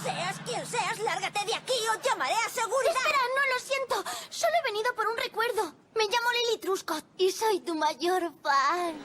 Seas quien seas, lárgate de aquí o llamaré a seguridad. Espera, no, lo siento. Solo he venido por un recuerdo. Me llamo Lily Truscott y soy tu mayor fan.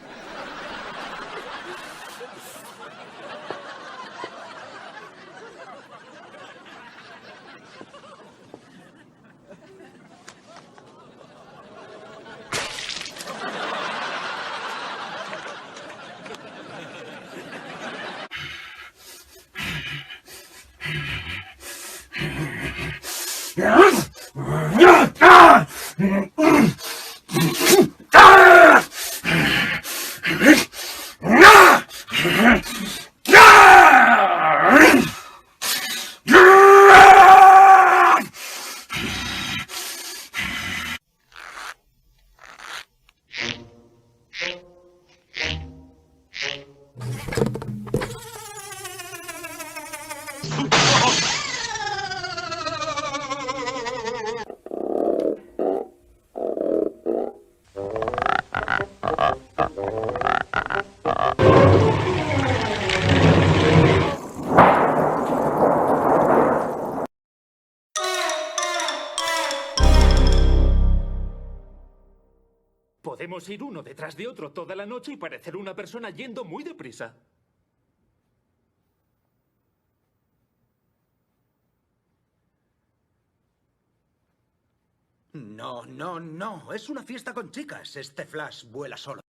Podemos ir uno detrás de otro toda la noche y parecer una persona yendo muy deprisa. No, no, no. Es una fiesta con chicas. Este Flash vuela solo.